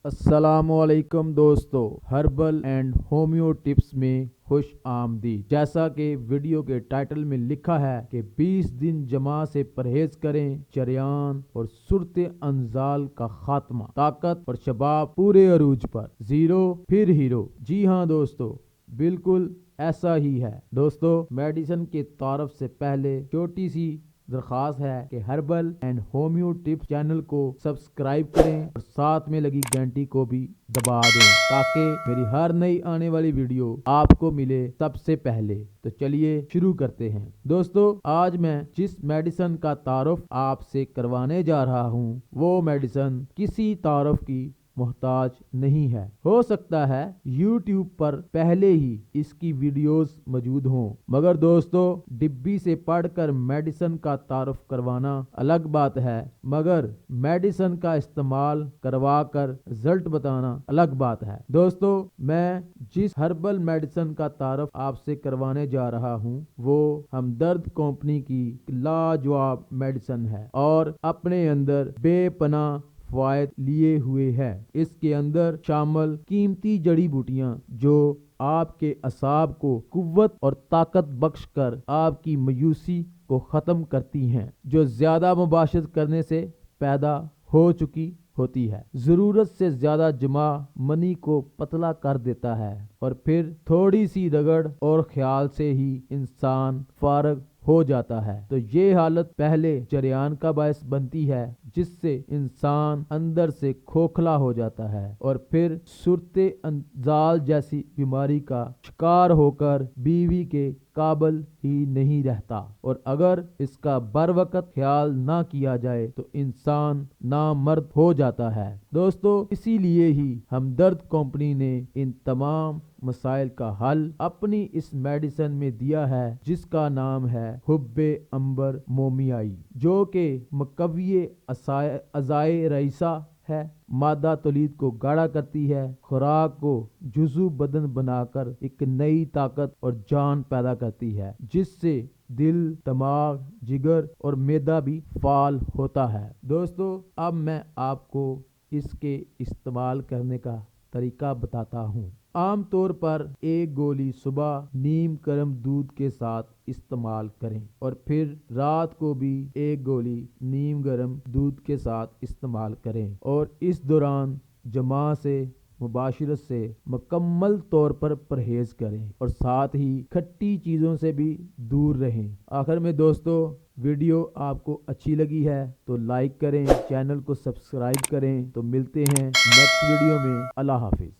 अस्सलामुअलैकुम दोस्तों, herbal and homeo tips में खुश आमदीद। जैसा कि वीडियो के टाइटल में लिखा है कि 20 दिन जमा से परहेज करें, चरियान और सुरत अंजाल का खात्मा, ताकत और शबाब पूरे अरूज पर, जीरो फिर हीरो। जी हाँ दोस्तों, बिल्कुल ऐसा ही है। दोस्तों, मेडिसिन के तारफ से पहले छोटी सी दरखास्त है कि herbal and homeo tips channel को सब्सक्राइब करें और साथ में लगी घंटी को भी दबा दें, ताकि मेरी हर नई आने वाली वीडियो आपको मिले सबसे पहले। तो चलिए शुरू करते हैं। दोस्तों, आज मैं जिस मेडिसिन का तारुफ आपसे करवाने जा रहा हूँ, वो मेडिसिन किसी तारुफ की मोहताज नहीं है। हो सकता है YouTube पर पहले ही इसकी वीडियोस मौजूद हों, मगर दोस्तों, डिब्बी से पढ़कर मेडिसिन का तारुफ करवाना अलग बात है, मगर मेडिसिन का इस्तेमाल करवा कर रिजल्ट बताना अलग बात है। दोस्तों, मैं जिस हर्बल मेडिसिन का तारुफ आपसे करवाने जा रहा हूँ, वो हमदर्द कंपनी की लाजवाब मेडिसिन है और अपने अंदर बेपनाह फायद लिए हुए है। इसके अंदर शामिल कीमती जड़ी बूटियां जो आपके असाब को कुव्वत और ताकत बख्श कर आपकी मायूसी को खत्म करती हैं, जो ज्यादा मुबाशरत करने से पैदा हो चुकी होती है। जरूरत से ज्यादा जमा मनी को पतला कर देता है और फिर थोड़ी सी रगड़ और ख्याल से ही इंसान फारग हो जाता है। तो ये हालत पहले चरियान का बायस बनती है, जिससे इंसान अंदर से खोखला हो जाता है और फिर सुरते अंजाल जैसी बीमारी का शिकार होकर बीवी के काबिल ही नहीं रहता, और अगर इसका बर वक्त ख्याल ना किया जाए तो इंसान नामर्द हो जाता है। दोस्तों, इसीलिए ही हमदर्द कंपनी ने इन तमाम मसाइल का हल अपनी इस मेडिसिन में दिया है, जिसका नाम है हुब्बे अंबर मोमियाई, जो कि मकविये अज़ाए रईसा है। मादा तौलीद को गाढ़ा करती है, खुराक को जुज़ू बदन बनाकर एक नई ताकत और जान पैदा करती है, जिससे दिल, दिमाग, जिगर और मैदा भी फाल होता है। दोस्तों, अब मैं आपको इसके इस्तेमाल करने का तरीका बताता हूँ। आम तौर पर एक गोली सुबह नीम गर्म दूध के साथ इस्तेमाल करें और फिर रात को भी एक गोली नीम गर्म दूध के साथ इस्तेमाल करें, और इस दौरान जमा से मुबाशिरत से मुकम्मल तौर पर परहेज करें और साथ ही खट्टी चीज़ों से भी दूर रहें। आखिर में दोस्तों, वीडियो आपको अच्छी लगी है तो लाइक करें, चैनल को सब्सक्राइब करें। तो मिलते हैं नेक्स्ट वीडियो में। अल्लाह हाफिज।